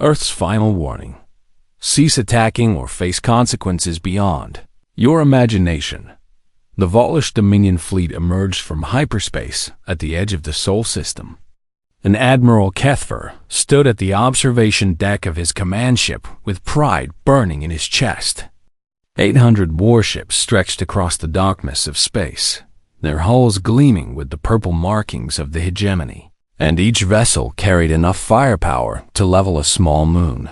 Earth's final warning. Cease attacking or face consequences beyond your imagination. The Volish Dominion fleet emerged from hyperspace at the edge of the Sol system. And Admiral Kethver stood at the observation deck of his command ship with pride burning in his chest. 800 warships stretched across the darkness of space, their hulls gleaming with the purple markings of the hegemony, and each vessel carried enough firepower to level a small moon.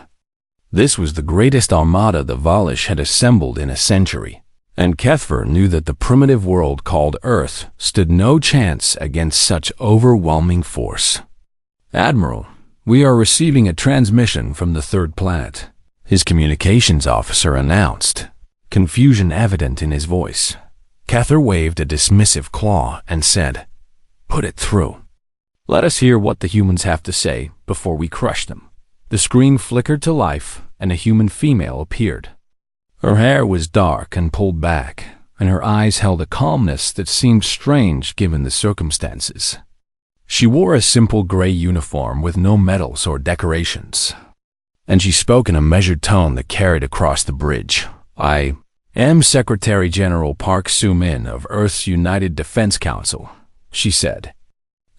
This was the greatest armada the Volish had assembled in a century, and Kethver knew that the primitive world called Earth stood no chance against such overwhelming force. "Admiral, we are receiving a transmission from the third planet," his communications officer announced, confusion evident in his voice. Kethver waved a dismissive claw and said, "Put it through. Let us hear what the humans have to say before we crush them." The screen flickered to life, and a human female appeared. Her hair was dark and pulled back, and her eyes held a calmness that seemed strange given the circumstances. She wore a simple gray uniform with no medals or decorations, and she spoke in a measured tone that carried across the bridge. "I am Secretary General Park Soo-min of Earth's United Defense Council," she said,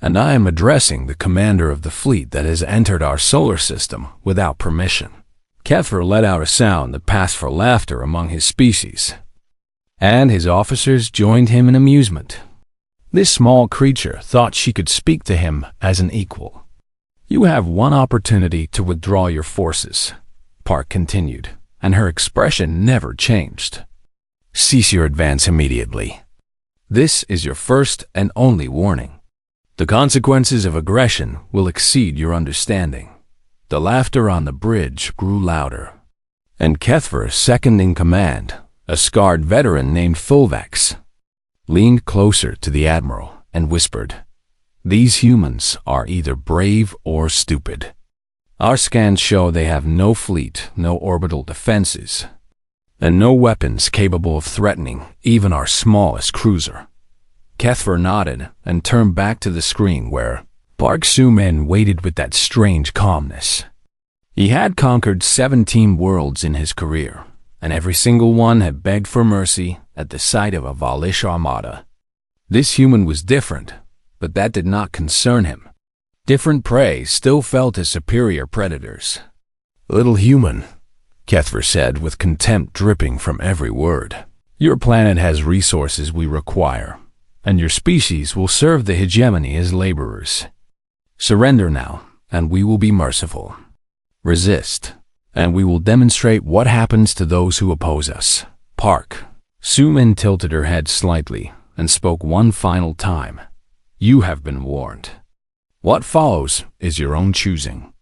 "and I am addressing the commander of the fleet that has entered our solar system without permission." Kethver let out a sound that passed for laughter among his species, and his officers joined him in amusement. This small creature thought she could speak to him as an equal. "You have one opportunity to withdraw your forces," Park continued, and her expression never changed. "Cease your advance immediately. This is your first and only warning. The consequences of aggression will exceed your understanding." The laughter on the bridge grew louder, and Kethver, second in command, a scarred veteran named Thulvex, leaned closer to the Admiral and whispered, "These humans are either brave or stupid. Our scans show they have no fleet, no orbital defenses, and no weapons capable of threatening even our smallest cruiser." Kethver nodded and turned back to the screen where Park Soo-min waited with that strange calmness. He had conquered 17 worlds in his career, and every single one had begged for mercy at the sight of a Volish armada. This human was different, but that did not concern him. Different prey still fell to superior predators. "Little human," Kethver said with contempt dripping from every word, "your planet has resources we require, and your species will serve the hegemony as laborers. Surrender now, and we will be merciful. Resist, and we will demonstrate what happens to those who oppose us." Park Soo-min tilted her head slightly and spoke one final time. "You have been warned. What follows is your own choosing."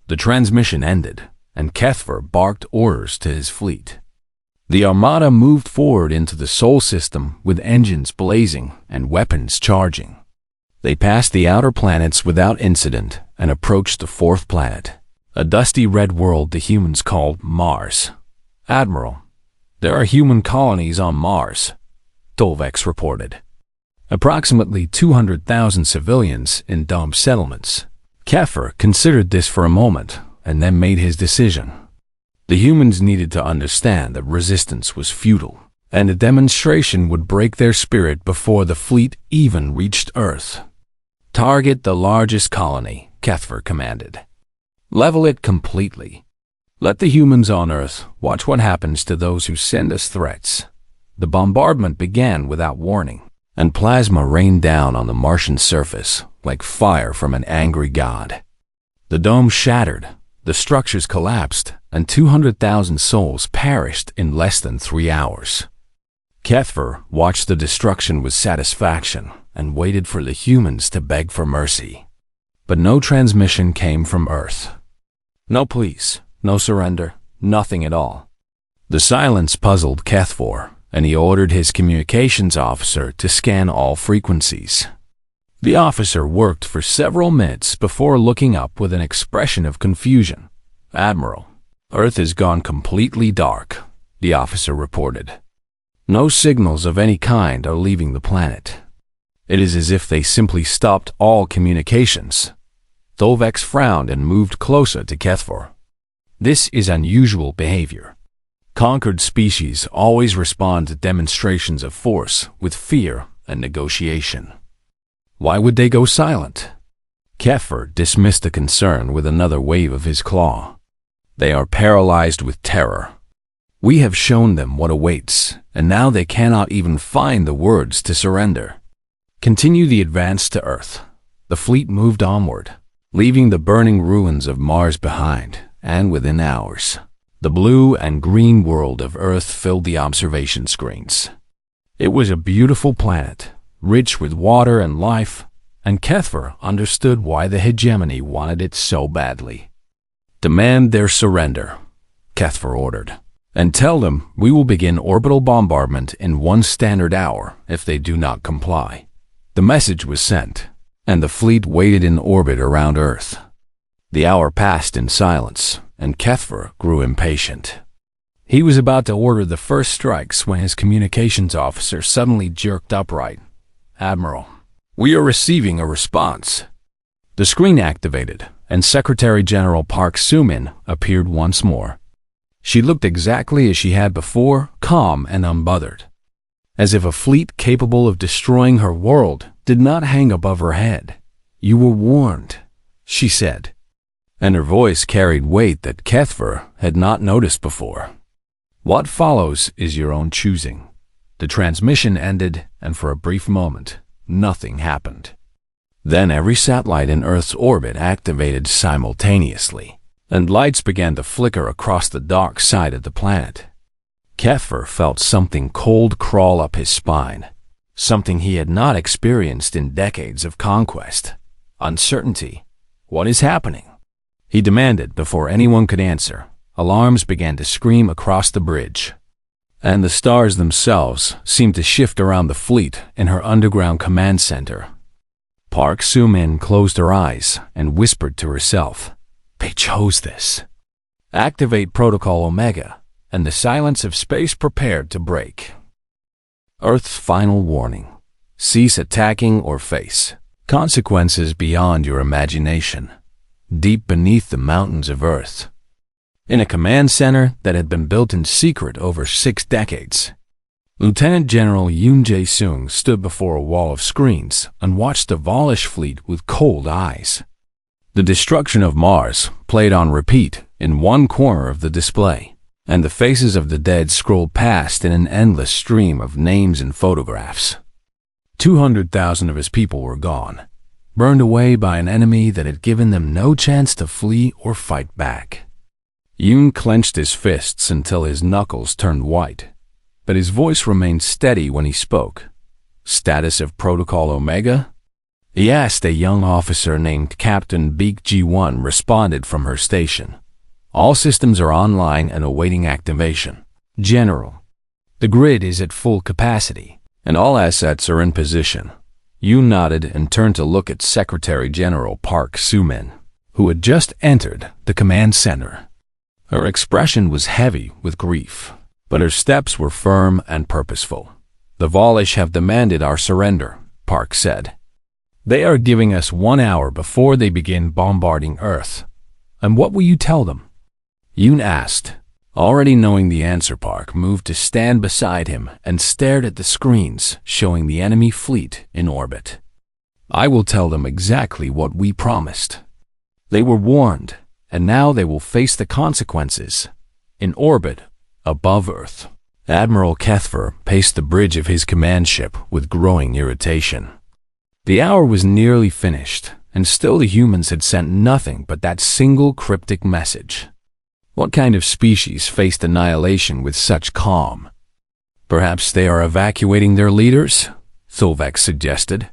The transmission ended, and Kethver barked orders to his fleet. The armada moved forward into the Sol system with engines blazing and weapons charging. They passed the outer planets without incident and approached the fourth planet, a dusty red world the humans called Mars. "Admiral, there are human colonies on Mars," Thulvex reported. "Approximately 200,000 civilians in domed settlements." Kethver considered this for a moment and then made his decision. The humans needed to understand that resistance was futile, and a demonstration would break their spirit before the fleet even reached Earth. "Target the largest colony," Kethver commanded. "Level it completely. Let the humans on Earth watch what happens to those who send us threats." The bombardment began without warning, and plasma rained down on the Martian surface like fire from an angry god. The dome shattered, the structures collapsed, and 200,000 souls perished in less than 3 hours. Kethver watched the destruction with satisfaction and waited for the humans to beg for mercy. But no transmission came from Earth. No pleas, no surrender, nothing at all. The silence puzzled Kethver, and he ordered his communications officer to scan all frequencies. The officer worked for several minutes before looking up with an expression of confusion. "Admiral, Earth has gone completely dark," the officer reported. "No signals of any kind are leaving the planet. It is as if they simply stopped all communications." Thulvex frowned and moved closer to Kethver. This is unusual behavior. Conquered species always respond to demonstrations of force with fear and negotiation. Why would they go silent? Kefir dismissed the concern with another wave of his claw. They are paralyzed with terror. We have shown them what awaits, and now they cannot even find the words to surrender. Continue the advance to Earth. The fleet moved onward, leaving the burning ruins of Mars behind, and within hours, the blue and green world of Earth filled the observation screens. It was a beautiful planet, rich with water and life, and Kefir understood why the hegemony wanted it so badly. Demand their surrender, Kefir ordered, and tell them we will begin orbital bombardment in 1 standard hour if they do not comply. The message was sent, and the fleet waited in orbit around Earth. The hour passed in silence, and Kefir grew impatient. He was about to order the first strikes when his communications officer suddenly jerked upright. "Admiral, we are receiving a response." The screen activated, and Secretary General Park Soo-min appeared once more. She looked exactly as she had before, calm and unbothered, as if a fleet capable of destroying her world did not hang above her head. "You were warned," she said, and her voice carried weight that Kefir had not noticed before. "What follows is your own choosing." The transmission ended, and for a brief moment, nothing happened. Then every satellite in Earth's orbit activated simultaneously, and lights began to flicker across the dark side of the planet. Kefir felt something cold crawl up his spine, something he had not experienced in decades of conquest. Uncertainty. What is happening? He demanded before anyone could answer. Alarms began to scream across the bridge, and the stars themselves seemed to shift around the fleet in her underground command center. Park Soo-min closed her eyes and whispered to herself, "They chose this." Activate Protocol Omega, and the silence of space prepared to break. Earth's final warning. Cease attacking or face consequences beyond your imagination, deep beneath the mountains of Earth. In a command center that had been built in secret over 6 decades, Lieutenant General Yoon Jae-sung stood before a wall of screens and watched the Volish fleet with cold eyes. The destruction of Mars played on repeat in one corner of the display, and the faces of the dead scrolled past in an endless stream of names and photographs. 200,000 of his people were gone, burned away by an enemy that had given them no chance to flee or fight back. Yoon clenched his fists until his knuckles turned white, but his voice remained steady when he spoke. "Status of Protocol Omega?" He asked. A young officer named Captain Baek Ji-won responded from her station. "All systems are online and awaiting activation. General, the grid is at full capacity, and all assets are in position." Yoon nodded and turned to look at Secretary General Park Soo-min, who had just entered the command center. Her expression was heavy with grief, but her steps were firm and purposeful. "The Volish have demanded our surrender," Park said. "They are giving us 1 hour before they begin bombarding Earth. And what will you tell them?" Yoon asked. Already knowing the answer, Park moved to stand beside him and stared at the screens showing the enemy fleet in orbit. "I will tell them exactly what we promised. They were warned, and now they will face the consequences. In orbit, above Earth." Admiral Kefir paced the bridge of his command ship with growing irritation. The hour was nearly finished, and still the humans had sent nothing but that single cryptic message. What kind of species faced annihilation with such calm? "Perhaps they are evacuating their leaders," Thulvek suggested.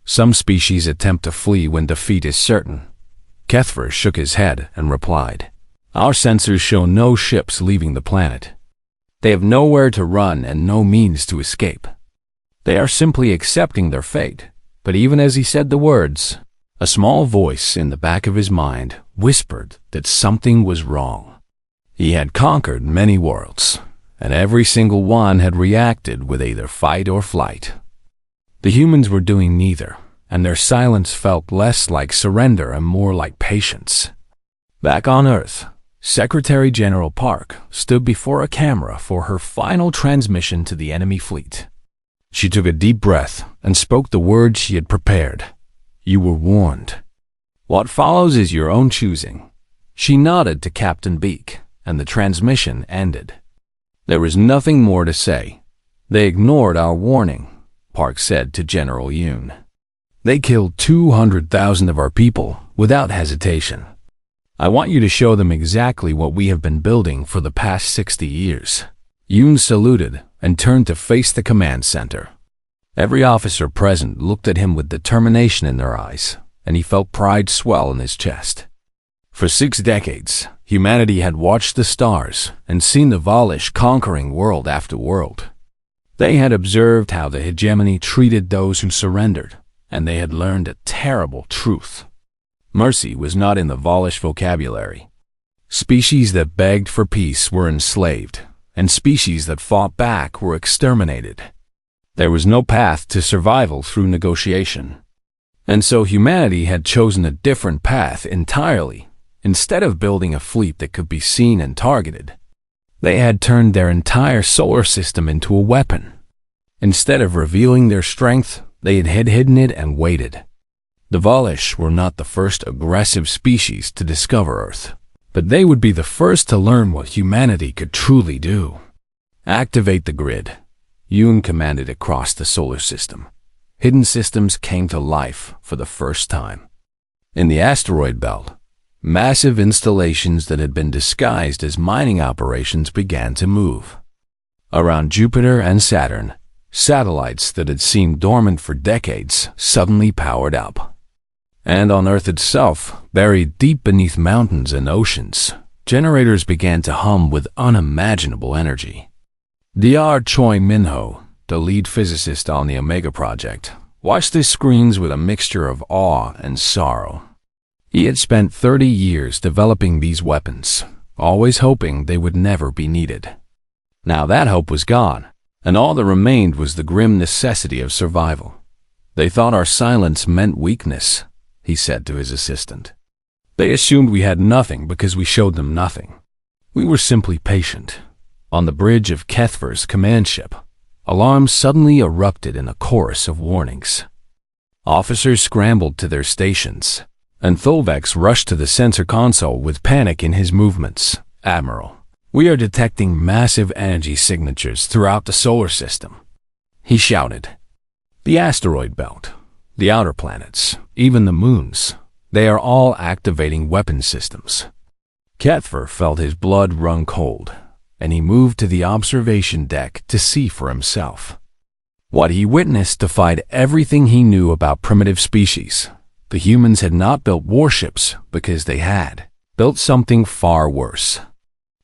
"Some species attempt to flee when defeat is certain." Kefir shook his head and replied, "Our sensors show no ships leaving the planet. They have nowhere to run and no means to escape. They are simply accepting their fate." But even as he said the words, a small voice in the back of his mind whispered that something was wrong. He had conquered many worlds, and every single one had reacted with either fight or flight. The humans were doing neither, and their silence felt less like surrender and more like patience. Back on Earth, Secretary General Park stood before a camera for her final transmission to the enemy fleet. She took a deep breath and spoke the words she had prepared. "You were warned. What follows is your own choosing." She nodded to Captain Beak, and the transmission ended. There was nothing more to say. "They ignored our warning," Park said to General Yoon. "They killed 200,000 of our people without hesitation. I want you to show them exactly what we have been building for the past 60 years. Yoon saluted and turned to face the command center. Every officer present looked at him with determination in their eyes, and he felt pride swell in his chest. For 6 decades, humanity had watched the stars and seen the Valish conquering world after world. They had observed how the hegemony treated those who surrendered, and they had learned a terrible truth. Mercy was not in the Valish vocabulary. Species that begged for peace were enslaved, and species that fought back were exterminated. There was no path to survival through negotiation. And so humanity had chosen a different path entirely. Instead of building a fleet that could be seen and targeted, they had turned their entire solar system into a weapon. Instead of revealing their strength, they had hidden it and waited. The Valish were not the first aggressive species to discover Earth, but they would be the first to learn what humanity could truly do. "Activate the grid," Yoon commanded across the solar system. Hidden systems came to life for the first time. In the asteroid belt, massive installations that had been disguised as mining operations began to move. Around Jupiter and Saturn, satellites that had seemed dormant for decades suddenly powered up. And on Earth itself, buried deep beneath mountains and oceans, generators began to hum with unimaginable energy. Dr. Choi Minho, the lead physicist on the Omega Project, watched the screens with a mixture of awe and sorrow. He had spent 30 years developing these weapons, always hoping they would never be needed. Now that hope was gone, and all that remained was the grim necessity of survival. "They thought our silence meant weakness," he said to his assistant. "They assumed we had nothing because we showed them nothing. We were simply patient." On the bridge of Kethver's command ship, alarms suddenly erupted in a chorus of warnings. Officers scrambled to their stations, and Tholvex rushed to the sensor console with panic in his movements. "Admiral, we are detecting massive energy signatures throughout the solar system," he shouted. "The asteroid belt, the outer planets, even the moons, they are all activating weapon systems." Kethver felt his blood run cold, and he moved to the observation deck to see for himself. What he witnessed defied everything he knew about primitive species. The humans had not built warships because they had built something far worse.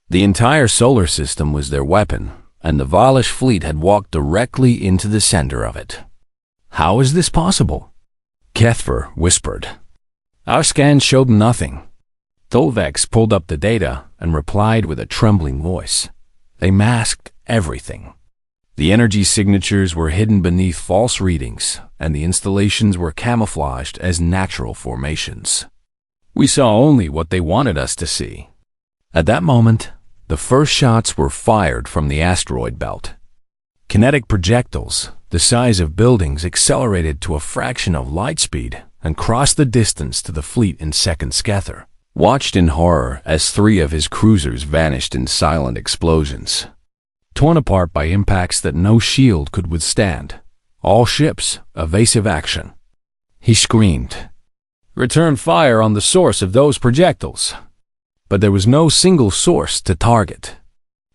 The entire solar system was their weapon, and the Valish fleet had walked directly into the center of it. "How is this possible?" Kethver whispered. "Our scans showed nothing." Tholvex pulled up the data and replied with a trembling voice. "They masked everything. The energy signatures were hidden beneath false readings, and the installations were camouflaged as natural formations. We saw only what they wanted us to see." At that moment, the first shots were fired from the asteroid belt. Kinetic projectiles, the size of buildings, accelerated to a fraction of light speed and crossed the distance to the fleet in seconds. Kethver watched in horror as 3 of his cruisers vanished in silent explosions, torn apart by impacts that no shield could withstand. "All ships, evasive action," he screamed. "Return fire on the source of those projectiles." But there was no single source to target.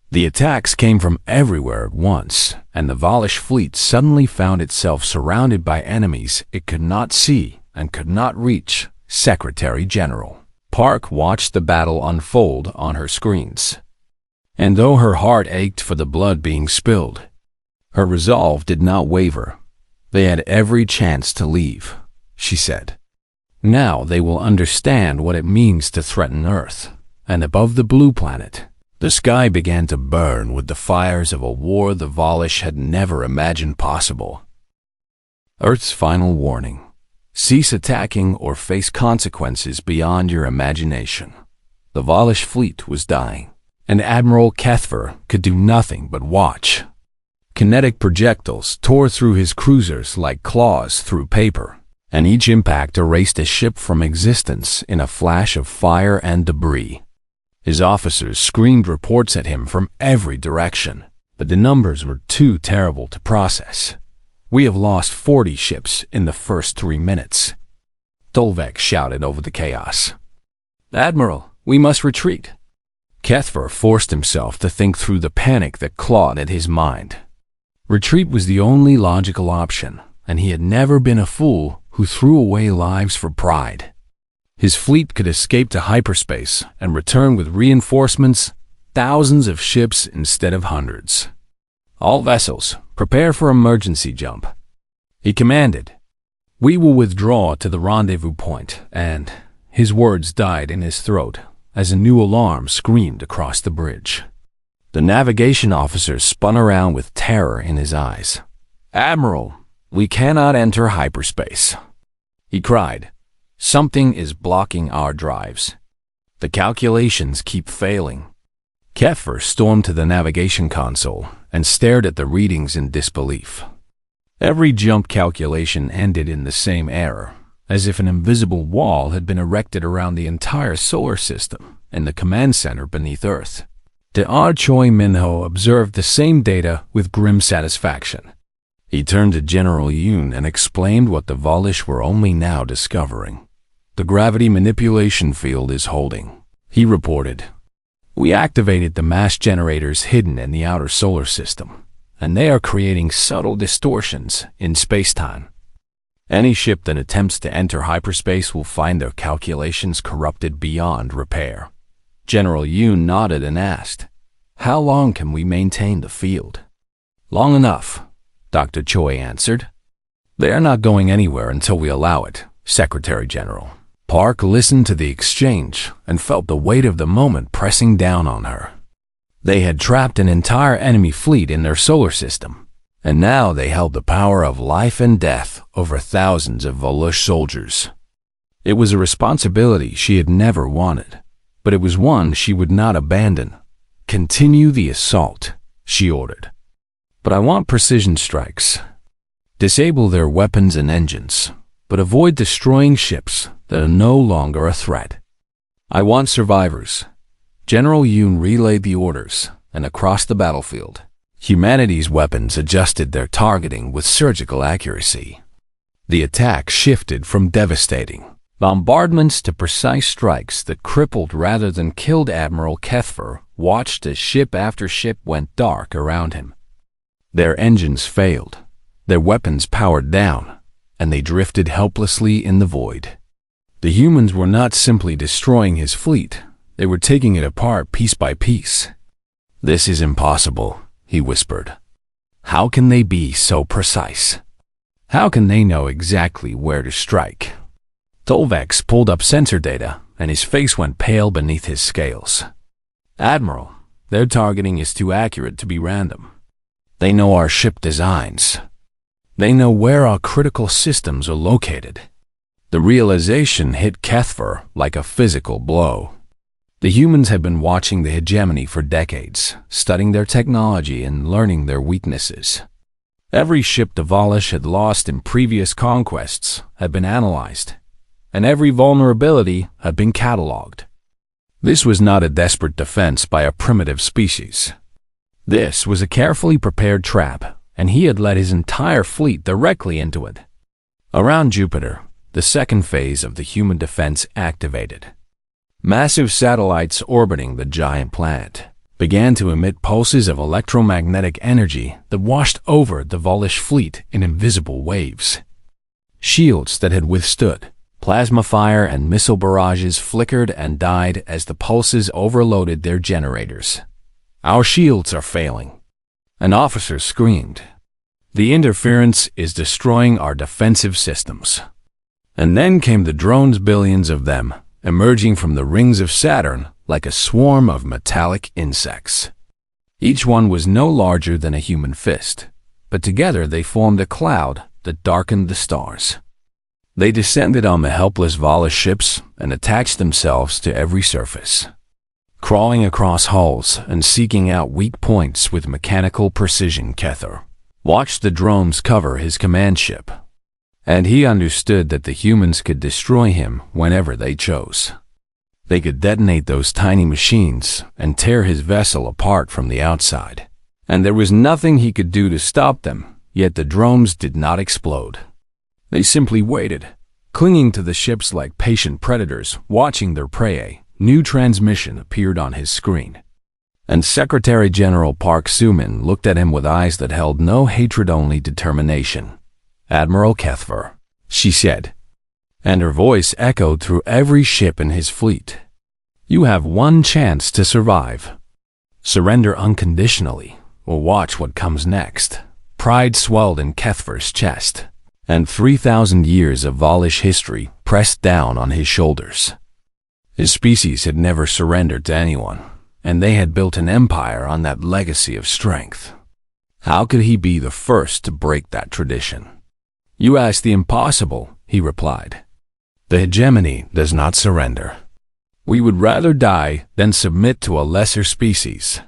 The attacks came from everywhere at once, and the Valish fleet suddenly found itself surrounded by enemies it could not see and could not reach. Secretary General Park watched the battle unfold on her screens. And though her heart ached for the blood being spilled, her resolve did not waver. "They had every chance to leave," she said. "Now they will understand what it means to threaten Earth." And above the blue planet, the sky began to burn with the fires of a war the Valish had never imagined possible. Earth's final warning: cease attacking or face consequences beyond your imagination. The Volish fleet was dying, and Admiral Kethver could do nothing but watch. Kinetic projectiles tore through his cruisers like claws through paper, and each impact erased a ship from existence in a flash of fire and debris. His officers screamed reports at him from every direction, but the numbers were too terrible to process. "We have lost 40 ships in the first 3 minutes." Tolvek shouted over the chaos. "Admiral, we must retreat." Kethver forced himself to think through the panic that clawed at his mind. Retreat was the only logical option, and he had never been a fool who threw away lives for pride. His fleet could escape to hyperspace and return with reinforcements, thousands of ships instead of hundreds. "All vessels, prepare for emergency jump," he commanded. "We will withdraw to the rendezvous point," and his words died in his throat as a new alarm screamed across the bridge. The navigation officer spun around with terror in his eyes. "Admiral, we cannot enter hyperspace," he cried. "Something is blocking our drives. The calculations keep failing." Kethver stormed to the navigation console and stared at the readings in disbelief. Every jump calculation ended in the same error, as if an invisible wall had been erected around the entire solar system and the command center beneath Earth. De Choi Minho observed the same data with grim satisfaction. He turned to General Yoon and explained what the Volish were only now discovering. "The gravity manipulation field is holding," he reported. "We activated the mass generators hidden in the outer solar system, and they are creating subtle distortions in space-time. Any ship that attempts to enter hyperspace will find their calculations corrupted beyond repair." General Yoon nodded and asked, "How long can we maintain the field?" "Long enough," Dr. Choi answered. "They are not going anywhere until we allow it, Secretary General." Park listened to the exchange and felt the weight of the moment pressing down on her. They had trapped an entire enemy fleet in their solar system, and now they held the power of life and death over thousands of Volish soldiers. It was a responsibility she had never wanted, but it was one she would not abandon. "Continue the assault," she ordered. "But I want precision strikes. Disable their weapons and engines, but avoid destroying ships that are no longer a threat. I want survivors." General Yoon relayed the orders, and across the battlefield, humanity's weapons adjusted their targeting with surgical accuracy. The attack shifted from devastating bombardments to precise strikes that crippled rather than killed. Admiral Kethver watched as ship after ship went dark around him. Their engines failed, their weapons powered down, and they drifted helplessly in the void. The humans were not simply destroying his fleet, they were taking it apart piece by piece. "This is impossible," he whispered. "How can they be so precise? How can they know exactly where to strike?" Tolvex pulled up sensor data, and his face went pale beneath his scales. "Admiral, their targeting is too accurate to be random. They know our ship designs. They know where our critical systems are located." The realization hit Kethver like a physical blow. The humans had been watching the hegemony for decades, studying their technology and learning their weaknesses. Every ship the Volish had lost in previous conquests had been analyzed, and every vulnerability had been cataloged. This was not a desperate defense by a primitive species. This was a carefully prepared trap, and he had led his entire fleet directly into it. Around Jupiter, the second phase of the human defense activated. Massive satellites orbiting the giant planet began to emit pulses of electromagnetic energy that washed over the Volish fleet in invisible waves. Shields that had withstood plasma fire and missile barrages flickered and died as the pulses overloaded their generators. "Our shields are failing," an officer screamed. "The interference is destroying our defensive systems." And then came the drones, billions of them, emerging from the rings of Saturn like a swarm of metallic insects. Each one was no larger than a human fist, but together they formed a cloud that darkened the stars. They descended on the helpless Volish ships and attached themselves to every surface. crawling across hulls and seeking out weak points with mechanical precision. Kether watched the drones cover his command ship, and he understood that the humans could destroy him whenever they chose. They could detonate those tiny machines and tear his vessel apart from the outside, and there was nothing he could do to stop them. Yet the drones did not explode. They simply waited, clinging to the ships like patient predators watching their prey. A new transmission appeared on his screen, and Secretary General Park Soo-min looked at him with eyes that held no hatred, only determination. "Admiral Kethver," she said, and her voice echoed through every ship in his fleet. "You have one chance to survive. Surrender unconditionally, or watch what comes next." Pride swelled in Kethver's chest, and 3,000 years of Volish history pressed down on his shoulders. His species had never surrendered to anyone, and they had built an empire on that legacy of strength. How could he be the first to break that tradition? "You ask the impossible," he replied. "The hegemony does not surrender. We would rather die than submit to a lesser species."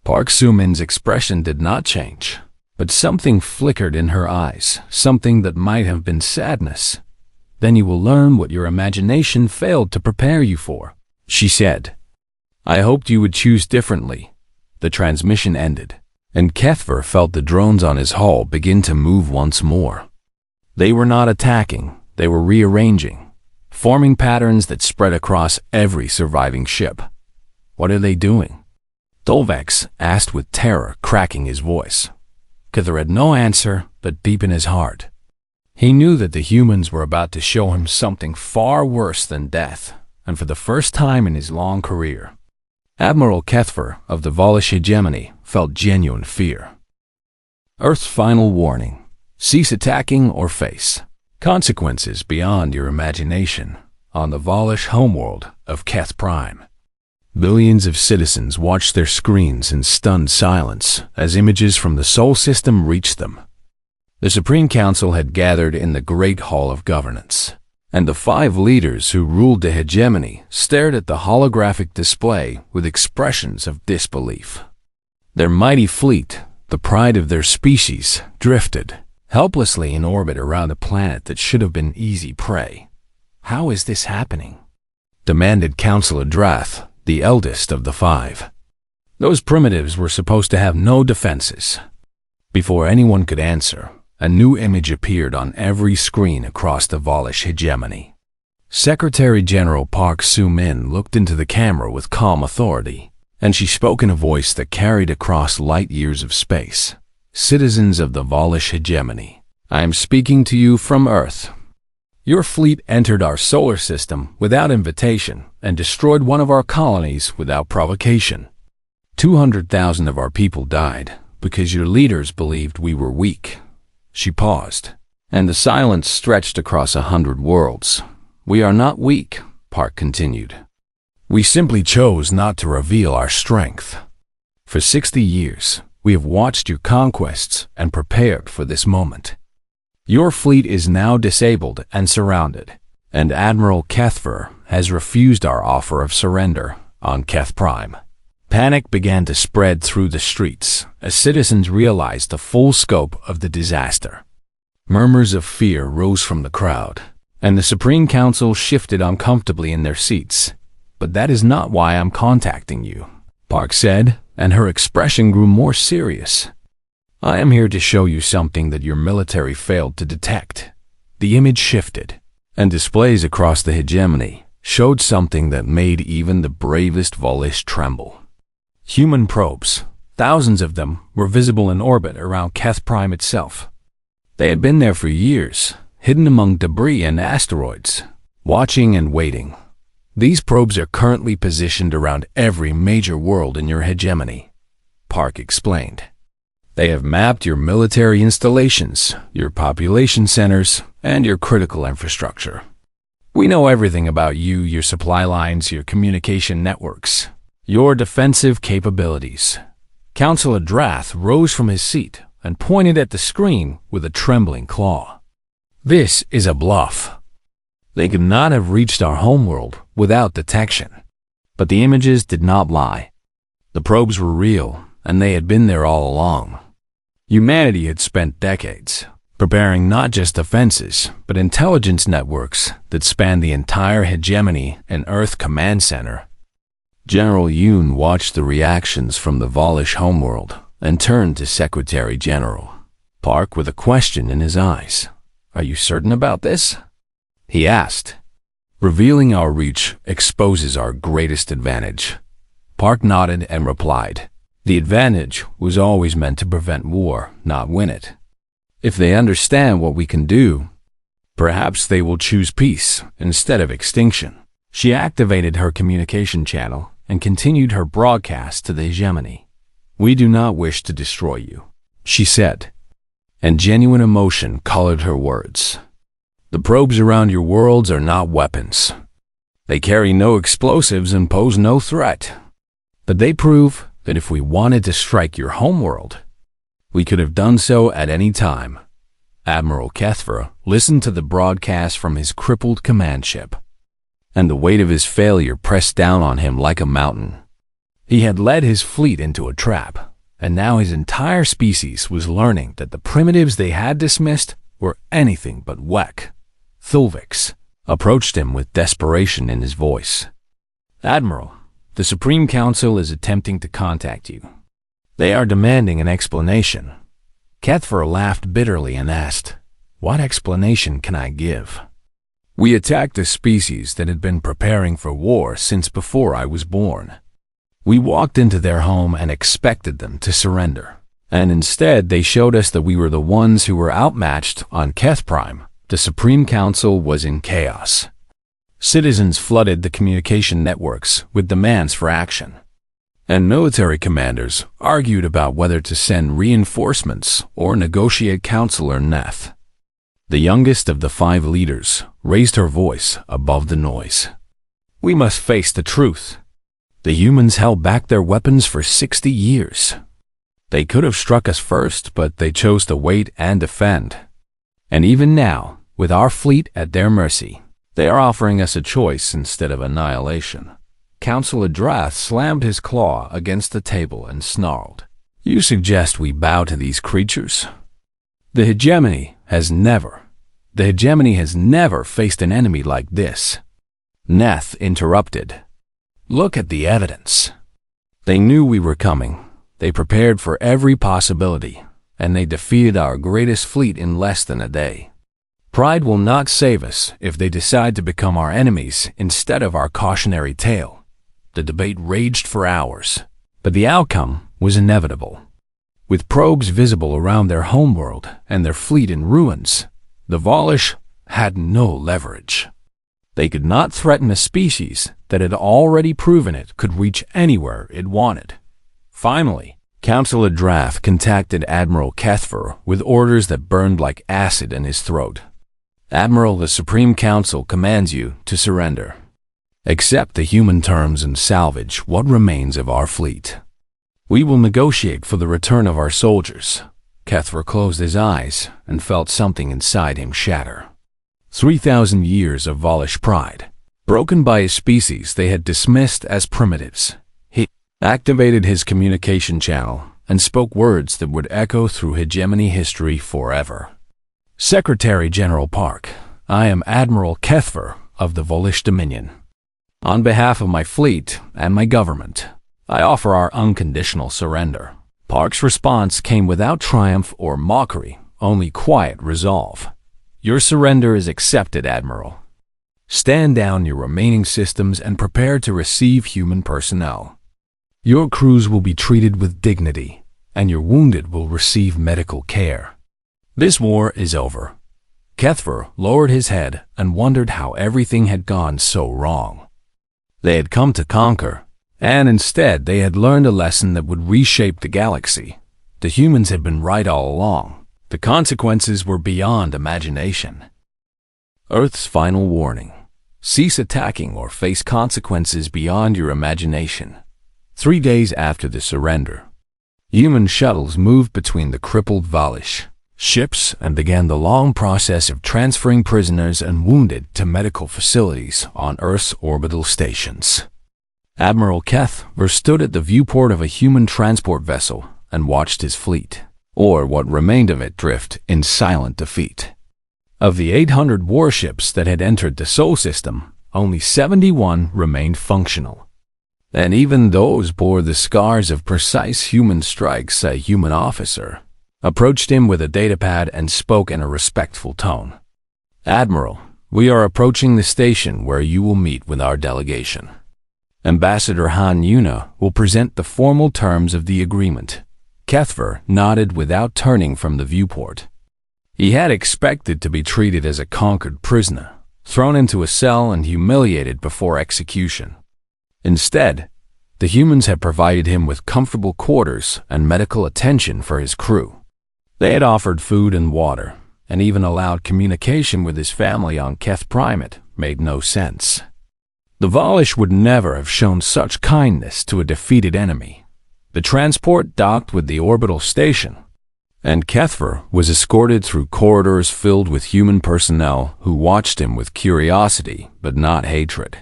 Park Soo-min's expression did not change, but something flickered in her eyes, something that might have been sadness. "Then you will learn what your imagination failed to prepare you for," she said. "I hoped you would choose differently." The transmission ended, and Kethver felt the drones on his hull begin to move once more. They were not attacking, they were rearranging, forming patterns that spread across every surviving ship. "What are they doing?" Dolvex asked with terror cracking his voice. Kethver had no answer, but deep in his heart, he knew that the humans were about to show him something far worse than death, and for the first time in his long career, Admiral Kethver of the Volish hegemony felt genuine fear. Earth's final warning: cease attacking or face consequences beyond your imagination on the Volish homeworld of Keth Prime. Billions of citizens watched their screens in stunned silence as images from the Sol system reached them. The Supreme Council had gathered in the Great Hall of Governance, and the 5 leaders who ruled the hegemony stared at the holographic display with expressions of disbelief. Their mighty fleet, the pride of their species, drifted helplessly in orbit around a planet that should have been easy prey. "How is this happening?" demanded Councillor Drath, the eldest of the 5. Those primitives were supposed to have no defenses. Before anyone could answer, a new image appeared on every screen across the Volish hegemony. Secretary General Park Soo-min looked into the camera with calm authority, and she spoke in a voice that carried across light years of space. "Citizens of the Volish hegemony, I am speaking to you from Earth. Your fleet entered our solar system without invitation and destroyed one of our colonies without provocation. 200,000 of our people died because your leaders believed we were weak." She paused, and the silence stretched across 100 worlds. "We are not weak," Park continued. "We simply chose not to reveal our strength. For 60 years, we have watched your conquests and prepared for this moment. Your fleet is now disabled and surrounded, and Admiral Kethver has refused our offer of surrender on Keth Prime." Panic began to spread through the streets as citizens realized the full scope of the disaster. Murmurs of fear rose from the crowd, and the Supreme Council shifted uncomfortably in their seats. "But that is not why I'm contacting you," Park said, and her expression grew more serious. "I am here to show you something that your military failed to detect." The image shifted, and displays across the hegemony showed something that made even the bravest Volish tremble. Human probes, thousands of them, were visible in orbit around Keth Prime itself. They had been there for years, hidden among debris and asteroids, watching and waiting. "These probes are currently positioned around every major world in your hegemony," Park explained. "They have mapped your military installations, your population centers, and your critical infrastructure. We know everything about you, your supply lines, your communication networks, your defensive capabilities." Councillor Drath rose from his seat and pointed at the screen with a trembling claw. "This is a bluff. They could not have reached our homeworld without detection. But the images did not lie. The probes were real, and they had been there all along. Humanity had spent decades preparing not just defenses, but intelligence networks that spanned the entire hegemony and Earth Command Center. General Yoon watched the reactions from the Volish homeworld and turned to Secretary General Park with a question in his eyes. "Are you certain about this?" he asked. "Revealing our reach exposes our greatest advantage." Park nodded and replied, "The advantage was always meant to prevent war, not win it. If they understand what we can do, perhaps they will choose peace instead of extinction." She activated her communication channel and continued her broadcast to the hegemony. "We do not wish to destroy you," she said, and genuine emotion colored her words. "The probes around your worlds are not weapons. They carry no explosives and pose no threat. But they prove that if we wanted to strike your homeworld, we could have done so at any time." Admiral Kethver listened to the broadcast from his crippled command ship, and the weight of his failure pressed down on him like a mountain. He had led his fleet into a trap, and now his entire species was learning that the primitives they had dismissed were anything but Wek. Thulvix approached him with desperation in his voice. "Admiral, the Supreme Council is attempting to contact you. They are demanding an explanation." Kethver laughed bitterly and asked, "What explanation can I give?" "We attacked a species that had been preparing for war since before I was born. We walked into their home and expected them to surrender. And instead they showed us that we were the ones who were outmatched on Keth Prime. The Supreme Council was in chaos. Citizens flooded the communication networks with demands for action. And military commanders argued about whether to send reinforcements or negotiate Counselor Neth. The youngest of the 5 leaders raised her voice above the noise. "We must face the truth. The humans held back their weapons for 60 years. They could have struck us first, but they chose to wait and defend. And even now, with our fleet at their mercy, they are offering us a choice instead of annihilation." Counselor Drath slammed his claw against the table and snarled, "You suggest we bow to these creatures? The hegemony has never faced an enemy like this." Neth interrupted. "Look at the evidence. They knew we were coming. They prepared for every possibility, and they defeated our greatest fleet in less than a day. Pride will not save us if they decide to become our enemies instead of our cautionary tale." The debate raged for hours, but the outcome was inevitable. With probes visible around their homeworld and their fleet in ruins, the Volish had no leverage. They could not threaten a species that had already proven it could reach anywhere it wanted. Finally, Counselor Drath contacted Admiral Kethver with orders that burned like acid in his throat. "Admiral, the Supreme Council commands you to surrender. Accept the human terms and salvage what remains of our fleet. We will negotiate for the return of our soldiers." Kethver closed his eyes and felt something inside him shatter. 3,000 years of Volish pride, broken by a species they had dismissed as primitives. He activated his communication channel and spoke words that would echo through hegemony history forever. "Secretary General Park, I am Admiral Kethver of the Volish Dominion. On behalf of my fleet and my government, I offer our unconditional surrender." Park's response came without triumph or mockery, only quiet resolve. "Your surrender is accepted, Admiral. Stand down your remaining systems and prepare to receive human personnel. Your crews will be treated with dignity, and your wounded will receive medical care. This war is over." Kethver lowered his head and wondered how everything had gone so wrong. They had come to conquer, and instead they had learned a lesson that would reshape the galaxy. The humans had been right all along. The consequences were beyond imagination. Earth's final warning. Cease attacking or face consequences beyond your imagination. 3 days after the surrender, human shuttles moved between the crippled Volish ships and began the long process of transferring prisoners and wounded to medical facilities on Earth's orbital stations. Admiral Kethver stood at the viewport of a human transport vessel and watched his fleet, or what remained of it, drift in silent defeat. Of the 800 warships that had entered the Sol system, only 71 remained functional. And even those bore the scars of precise human strikes. A human officer approached him with a datapad and spoke in a respectful tone. "Admiral, we are approaching the station where you will meet with our delegation. Ambassador Han Yuna will present the formal terms of the agreement." Kethver nodded without turning from the viewport. He had expected to be treated as a conquered prisoner, thrown into a cell and humiliated before execution. Instead, the humans had provided him with comfortable quarters and medical attention for his crew. They had offered food and water, and even allowed communication with his family on Keth Primate. Made no sense. The Volish would never have shown such kindness to a defeated enemy. The transport docked with the orbital station, and Kethver was escorted through corridors filled with human personnel who watched him with curiosity but not hatred.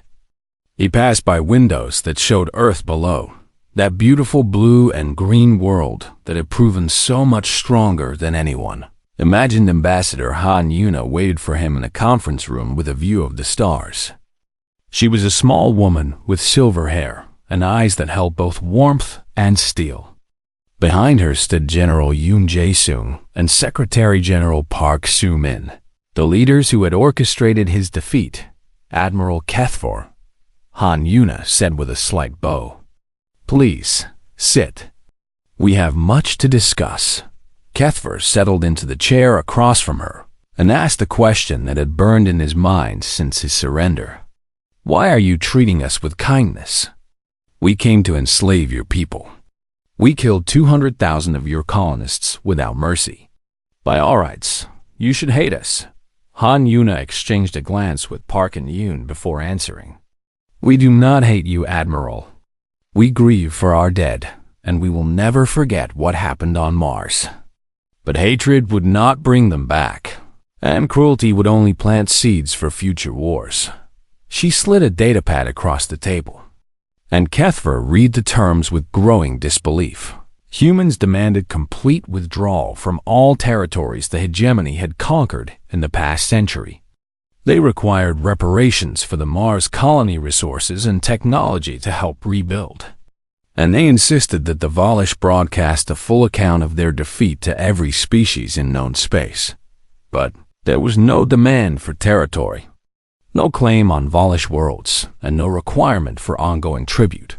He passed by windows that showed Earth below, that beautiful blue and green world that had proven so much stronger than anyone imagined. Ambassador Han Yuna waited for him in a conference room with a view of the stars. She was a small woman with silver hair and eyes that held both warmth and steel. Behind her stood General Yoon Jae-sung and Secretary General Park Soo-min, the leaders who had orchestrated his defeat. "Admiral Kethver," Han Yuna said with a slight bow. "Please, sit. We have much to discuss." Kethver settled into the chair across from her and asked the question that had burned in his mind since his surrender. "Why are you treating us with kindness? We came to enslave your people. We killed 200,000 of your colonists without mercy. By all rights, you should hate us." Han Yuna exchanged a glance with Park and Yoon before answering. "We do not hate you, Admiral. We grieve for our dead, and we will never forget what happened on Mars. But hatred would not bring them back, and cruelty would only plant seeds for future wars." She slid a datapad across the table, and Kethver read the terms with growing disbelief. Humans demanded complete withdrawal from all territories the hegemony had conquered in the past century. They required reparations for the Mars colony resources and technology to help rebuild. And they insisted that the Volish broadcast a full account of their defeat to every species in known space. But there was no demand for territory, no claim on Volish worlds, and no requirement for ongoing tribute.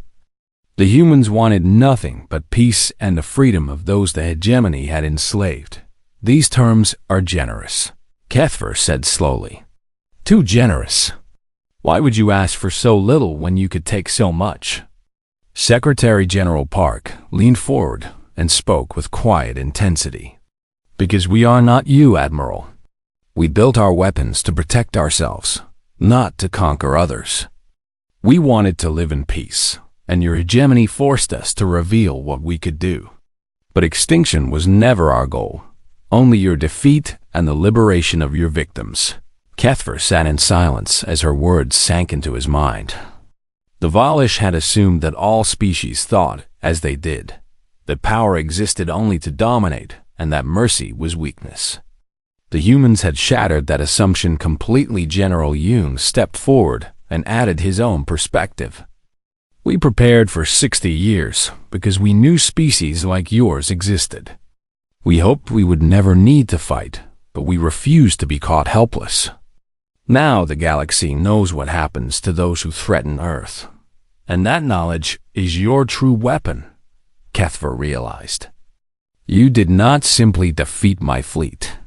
The humans wanted nothing but peace and the freedom of those the hegemony had enslaved. "These terms are generous," Kethver said slowly. "Too generous. Why would you ask for so little when you could take so much?" Secretary General Park leaned forward and spoke with quiet intensity. "Because we are not you, Admiral. We built our weapons to protect ourselves, not to conquer others. We wanted to live in peace, and your hegemony forced us to reveal what we could do. But extinction was never our goal, only your defeat and the liberation of your victims." Kethver sat in silence as her words sank into his mind. The Volish had assumed that all species thought as they did, that power existed only to dominate, and that mercy was weakness. The humans had shattered that assumption completely. General Yoon stepped forward and added his own perspective. "We prepared for 60 years because we knew species like yours existed. We hoped we would never need to fight, but we refused to be caught helpless. Now the galaxy knows what happens to those who threaten Earth, and that knowledge is your true weapon," Kethver realized. "You did not simply defeat my fleet.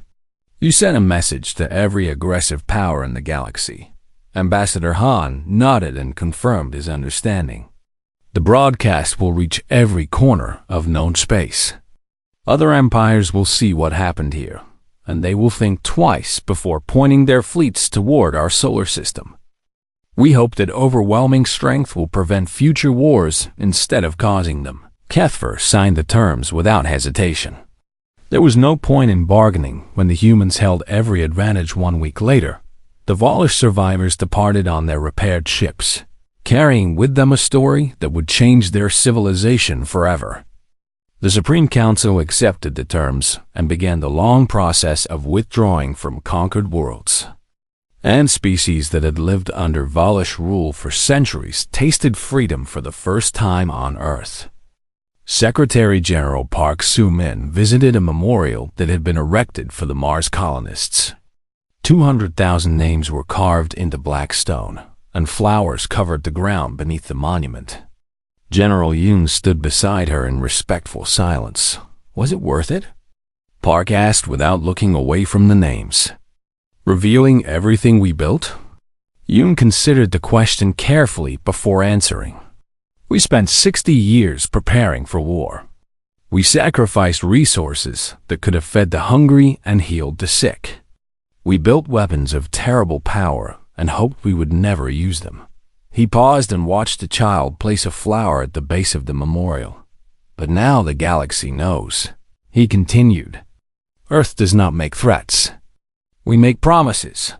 You sent a message to every aggressive power in the galaxy." Ambassador Han nodded and confirmed his understanding. "The broadcast will reach every corner of known space. Other empires will see what happened here, and they will think twice before pointing their fleets toward our solar system. We hope that overwhelming strength will prevent future wars instead of causing them." Kethver signed the terms without hesitation. There was no point in bargaining when the humans held every advantage. 1 week later, the Volish survivors departed on their repaired ships. carrying with them a story that would change their civilization forever. The Supreme Council accepted the terms and began the long process of withdrawing from conquered worlds. And species that had lived under Valish rule for centuries tasted freedom for the first time on Earth. Secretary General Park Soo-min visited a memorial that had been erected for the Mars colonists. 200,000 names were carved into black stone, and flowers covered the ground beneath the monument. General Yoon stood beside her in respectful silence. Was it worth it? Park asked without looking away from the names. Revealing everything we built? Yoon considered the question carefully before answering. We spent 60 years preparing for war. We sacrificed resources that could have fed the hungry and healed the sick. We built weapons of terrible power and hoped we would never use them. He paused and watched the child place a flower at the base of the memorial. But now the galaxy knows. He continued. Earth does not make threats. We make promises.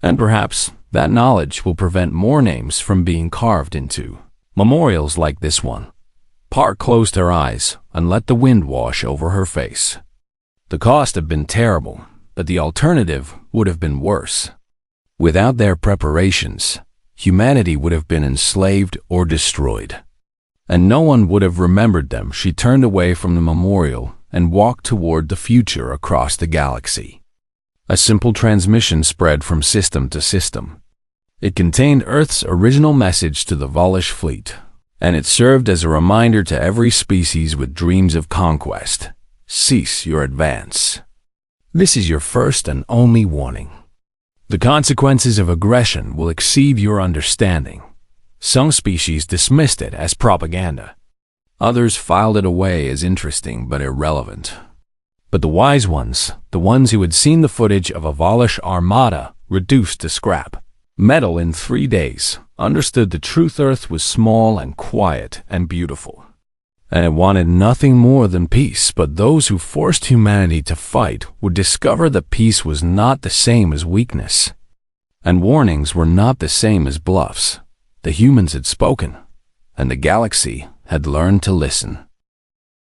And perhaps that knowledge will prevent more names from being carved into memorials like this one. Park closed her eyes and let the wind wash over her face. The cost had been terrible, but the alternative would have been worse. Without their preparations, humanity would have been enslaved or destroyed. And no one would have remembered them. She turned away from the memorial and walked toward the future across the galaxy. A simple transmission spread from system to system. It contained Earth's original message to the Valish fleet, and it served as a reminder to every species with dreams of conquest. Cease your advance. This is your first and only warning. The consequences of aggression will exceed your understanding. Some species dismissed it as propaganda. Others filed it away as interesting but irrelevant. But the wise ones, the ones who had seen the footage of a Valish armada reduced to scrap metal in 3 days, understood the truth. Earth was small and quiet and beautiful. And it wanted nothing more than peace, but those who forced humanity to fight would discover that peace was not the same as weakness. And warnings were not the same as bluffs. The humans had spoken, and the galaxy had learned to listen.